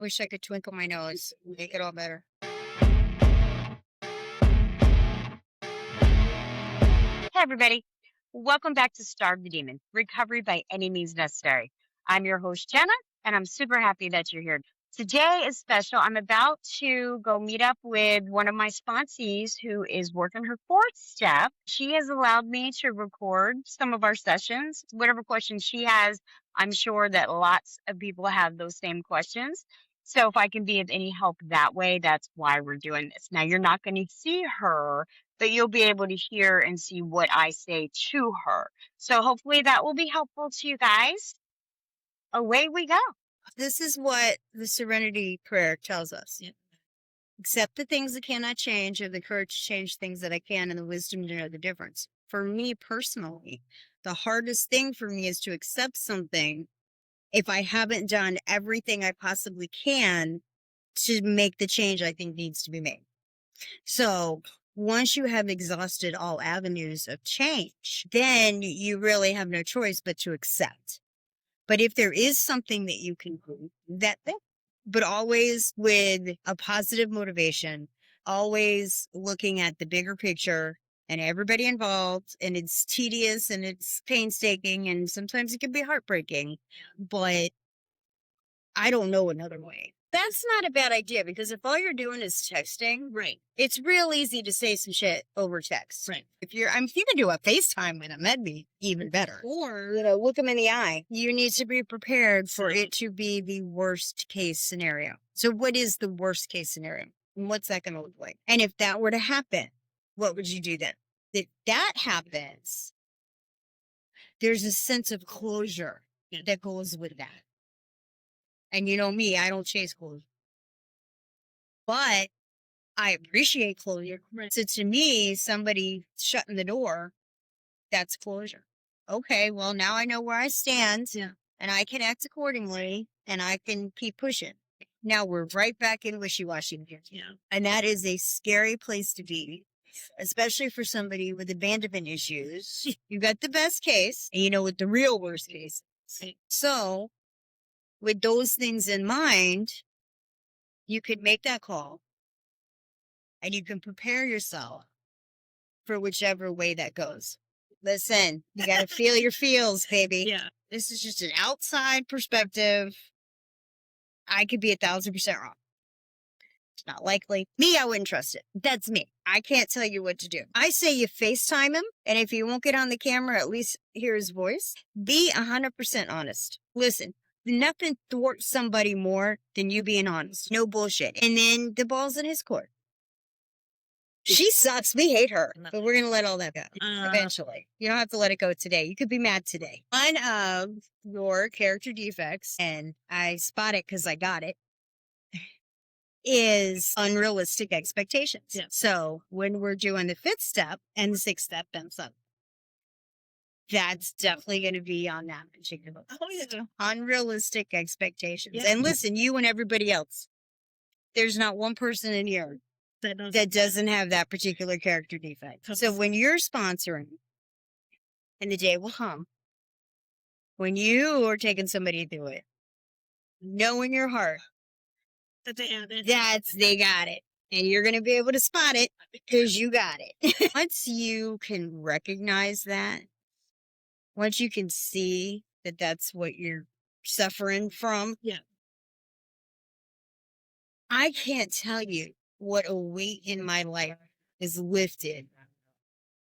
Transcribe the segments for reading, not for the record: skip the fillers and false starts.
Wish I could twinkle my nose, make it all better. Hey, everybody. Welcome back to Starve the Demon Recovery by Any Means Necessary. I'm your host, Jenna, and I'm super happy that you're here. Today is special. I'm about to go meet up with one of my sponsees who is working her fourth step. She has allowed me to record some of our sessions. Whatever questions she has, I'm sure that lots of people have those same questions. So if I can be of any help that way, that's why we're doing this. Now, you're not going to see her, but you'll be able to hear and see what I say to her. So hopefully that will be helpful to you guys. Away we go. This is what the Serenity Prayer tells us. Yeah. Accept the things that cannot change, have the courage to change things that I can, and the wisdom to know the difference. For me personally, the hardest thing for me is to accept something if I haven't done everything I possibly can to make the change I think needs to be made. So once you have exhausted all avenues of change, then you really have no choice but to accept. But if there is something that you can do, that thing, but always with a positive motivation, always looking at the bigger picture and everybody involved, and it's tedious and it's painstaking and sometimes it can be heartbreaking, but I don't know another way. That's not a bad idea, because if all you're doing is texting, Right. it's real easy to say some shit over text. Right. If you can do a FaceTime with them, that'd be even better. Or, Look them in the eye. You need to be prepared for it to be the worst case scenario. So what is the worst case scenario? And what's that going to look like? And if that were to happen, what would you do then? If that happens, there's a sense of closure that goes with that. And you know me, I don't chase closure. But I appreciate closure. Right. So to me, somebody shutting the door, that's closure. Okay, well, now I know where I stand, and I can act accordingly, and I can keep pushing. Now we're right back in wishy-washy again. Yeah. And that is a scary place to be, especially for somebody with abandonment issues. You got the best case, and you know what the real worst case is. Right. So with those things in mind, you could make that call, and you can prepare yourself for whichever way that goes. Listen, you got to feel your feels, baby. Yeah. This is just an outside perspective. I could be 1,000% wrong. It's not likely. Me, I wouldn't trust it. That's me. I can't tell you what to do. I say you FaceTime him, and if you won't get on the camera, at least hear his voice. Be 100% honest. Listen, nothing thwarts somebody more than you being honest. No bullshit. And then the ball's in his court. She sucks. We hate her. But we're going to let all that go eventually. You don't have to let it go today. You could be mad today. One of your character defects, and I spot it because I got it, is unrealistic expectations. Yeah. So when we're doing the fifth step and the sixth step, that's definitely going to be on that particular. Oh, yeah. Unrealistic expectations. Yeah. And listen, you and everybody else, there's not one person in here that doesn't have that particular character defect. So when you're sponsoring, and the day will come, when you are taking somebody through it, know in your heart that they have it. they got it. And you're going to be able to spot it because you got it. Once you can recognize that, once you can see that that's what you're suffering from, I can't tell you what a weight in my life is lifted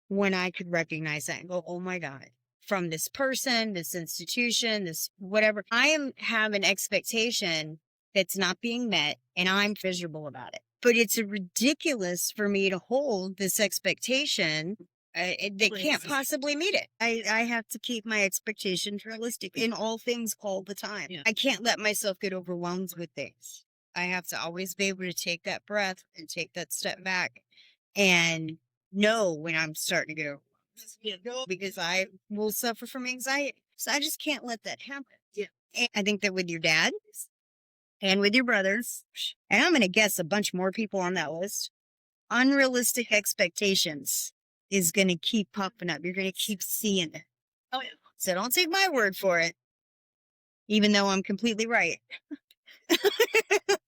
when I could recognize that and go, oh my God, from this person, this institution, this whatever, I have an expectation that's not being met, and I'm miserable about it. But it's ridiculous for me to hold this expectation that can't possibly meet it. I have to keep my expectations realistic in all things all the time. Yeah. I can't let myself get overwhelmed with things. I have to always be able to take that breath and take that step back and know when I'm starting to get overwhelmed. Because I will suffer from anxiety. So I just can't let that happen. Yeah. And I think that with your dad and with your brothers, and I'm going to guess a bunch more people on that list, unrealistic expectations is going to keep popping up. You're going to keep seeing it. Oh, yeah. So don't take my word for it, even though I'm completely right.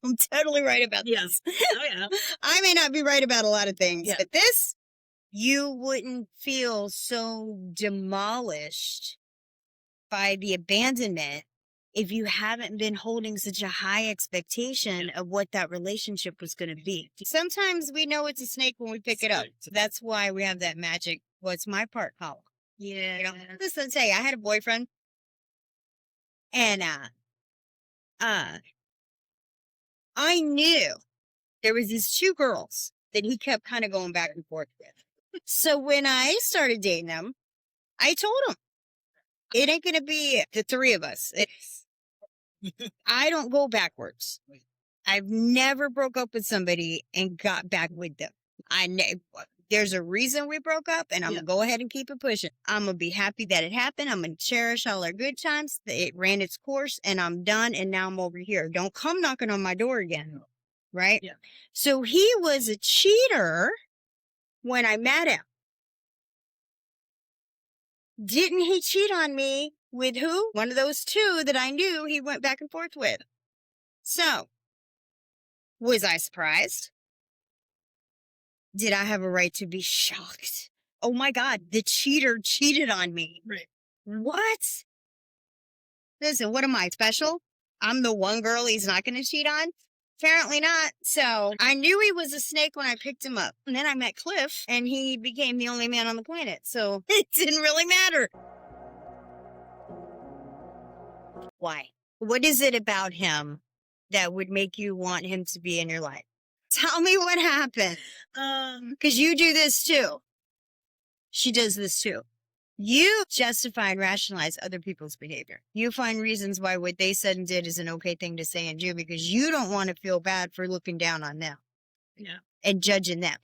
I'm totally right about Yes. this. Oh, yeah. I may not be right about a lot of things, Yeah. but this, you wouldn't feel so demolished by the abandonment if you haven't been holding such a high expectation of what that relationship was going to be. Sometimes we know it's a snake when we pick it up. That's why we have that magic, what's my part column. Yeah. You know, listen, say I had a boyfriend and I knew there was these two girls that he kept kind of going back and forth with. So when I started dating them, I told him it ain't gonna be the three of us. I don't go backwards. I've never broke up with somebody and got back with them. There's a reason we broke up, and I'm gonna go ahead and keep it pushing. I'm gonna be happy that it happened. I'm gonna cherish all our good times. It ran its course, and I'm done. And now I'm over here. Don't come knocking on my door again, right? Yeah. So he was a cheater when I met him. Didn't he cheat on me with who? One of those two that I knew he went back and forth with. So, was I surprised? Did I have a right to be shocked? Oh my God, the cheater cheated on me. Right. What? Listen, what am I, special? I'm the one girl he's not going to cheat on? Apparently not. So I knew he was a snake when I picked him up. And then I met Cliff, and he became the only man on the planet. So it didn't really matter. Why? What is it about him that would make you want him to be in your life? Tell me what happened. Because you do this too. She does this too. You justify and rationalize other people's behavior. You find reasons why what they said and did is an okay thing to say and do because you don't want to feel bad for looking down on them. Yeah. And judging them.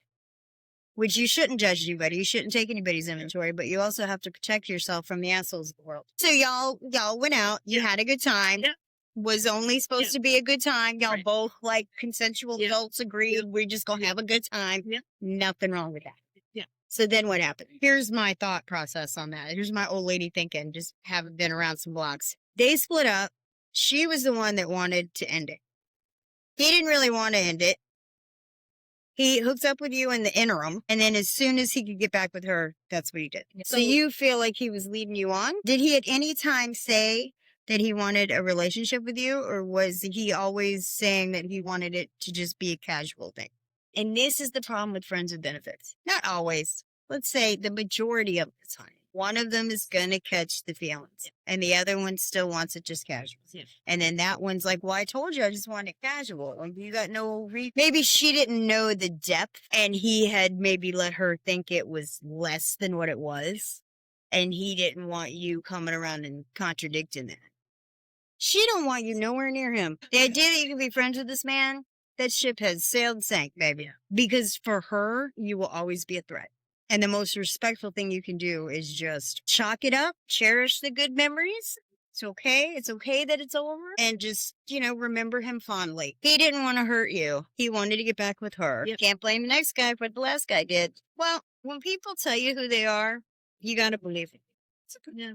Which you shouldn't judge anybody. You shouldn't take anybody's inventory, but you also have to protect yourself from the assholes of the world. So y'all went out. You had a good time. Yeah. Was only supposed to be a good time. Y'all both like consensual adults agreed. We're just going to have a good time. Yeah. Nothing wrong with that. Yeah. So then what happened? Here's my thought process on that. Here's my old lady thinking, just haven't been around some blocks. They split up. She was the one that wanted to end it. He didn't really want to end it. He hooked up with you in the interim, and then as soon as he could get back with her, that's what he did. So you feel like he was leading you on? Did he at any time say that he wanted a relationship with you, or was he always saying that he wanted it to just be a casual thing? And this is the problem with friends with benefits. Not always. Let's say the majority of the time. One of them is going to catch the feelings, and the other one still wants it just casual. Yeah. And then that one's like, well, I told you I just want it casual. And you got no maybe she didn't know the depth, and he had maybe let her think it was less than what it was. And he didn't want you coming around and contradicting that. She don't want you nowhere near him. The idea that you can be friends with this man, that ship has sailed and sank, baby. Because for her, you will always be a threat. And the most respectful thing you can do is just chalk it up, cherish the good memories. It's okay. It's okay that it's over. And just, remember him fondly. He didn't want to hurt you. He wanted to get back with her. Yep. Can't blame the next guy for what the last guy did. Well, when people tell you who they are, you got to believe it. Yeah.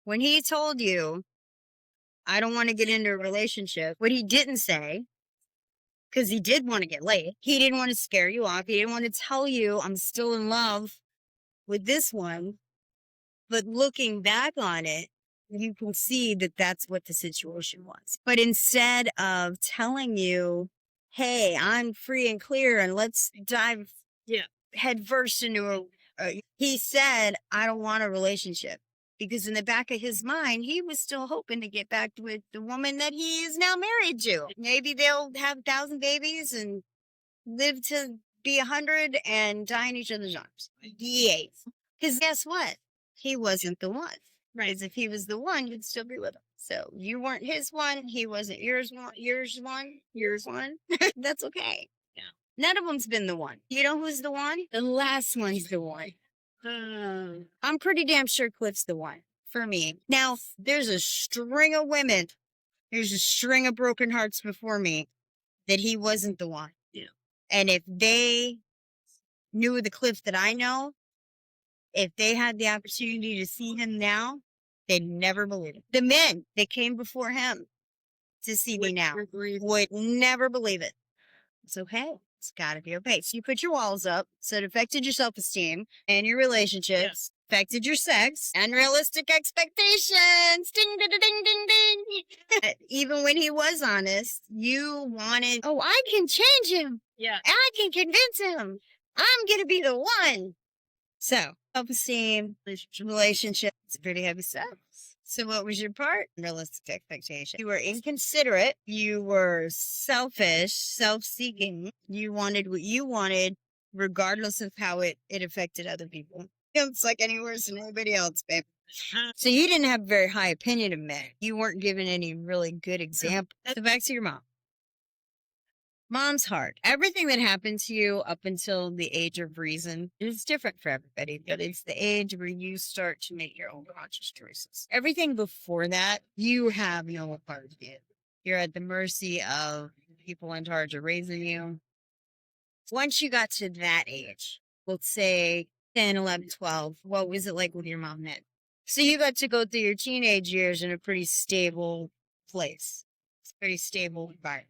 When he told you, I don't want to get into a relationship, what he didn't say, because he did want to get laid. He didn't want to scare you off. He didn't want to tell you, I'm still in love with this one. But looking back on it, you can see that that's what the situation was. But instead of telling you, hey, I'm free and clear and let's dive headfirst into he said, I don't want a relationship. Because in the back of his mind, he was still hoping to get back with the woman that he is now married to. Maybe they'll have 1,000 babies and live to be 100 and die in each other's arms. Yay. Because guess what? He wasn't the one. Right. Because if he was the one, you'd still be with him. So you weren't his one. He wasn't yours one. That's okay. Yeah. None of them's been the one. You know who's the one? The last one's the one. I'm pretty damn sure Cliff's the one for me. Now, there's a string of women. There's a string of broken hearts before me that he wasn't the one. Yeah. And if they knew the Cliff that I know, if they had the opportunity to see him now, they'd never believe it. The men that came before him to see me now. Would never believe it. It's okay. It's got to be okay. So you put your walls up. So it affected your self-esteem and your relationships. Affected your sex. Unrealistic expectations. Ding, ding, ding, ding, ding. Even when he was honest, you wanted, oh, I can change him. Yeah. I can convince him. I'm going to be the one. So, self-esteem, relationship, it's pretty heavy stuff. So what was your part? Realistic expectation. You were inconsiderate. You were selfish, self-seeking. You wanted what you wanted, regardless of how it affected other people. It's like any worse than anybody else, babe. So you didn't have a very high opinion of men. You weren't given any really good example. So back to your mom. Mom's hard. Everything that happened to you up until the age of reason is different for everybody, but it's the age where you start to make your own conscious choices. Everything before that, you have no authority in. You're at the mercy of people in charge of raising you. Once you got to that age, let's say 10, 11, 12, what was it like with your mom then? So you got to go through your teenage years in a pretty stable place. It's a pretty stable environment.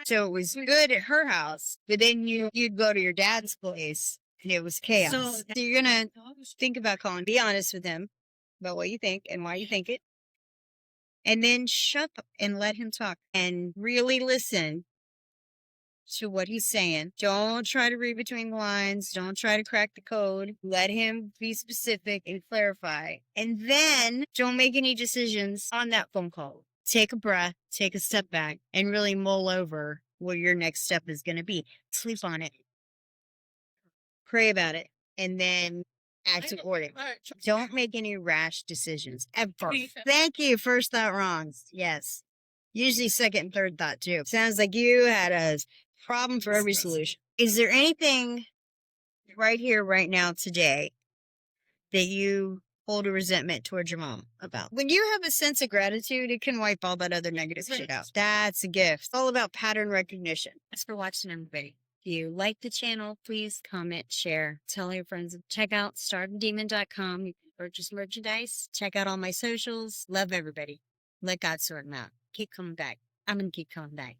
So it was good at her house, but then you'd go to your dad's place and it was chaos. So you're going to think about calling, be honest with him about what you think and why you think it. And then shut up and let him talk and really listen to what he's saying. Don't try to read between the lines. Don't try to crack the code. Let him be specific and clarify. And then don't make any decisions on that phone call. Take a breath, take a step back, and really mull over what your next step is going to be. Sleep on it. Pray about it. And then act accordingly. Don't make any rash decisions ever. Thank you. First thought wrong. Yes. Usually second and third thought too. Sounds like you had a problem for every solution. Is there anything right here, right now, today that you hold a resentment towards your mom about? When you have a sense of gratitude, it can wipe all that other negative shit out. That's a gift. It's all about pattern recognition. Thanks for watching, everybody. If you like the channel, please comment, share, tell your friends. Check out starvingdemon.com. You can purchase merchandise. Check out all my socials. Love everybody. Let God sort them out. Keep coming back. I'm going to keep coming back.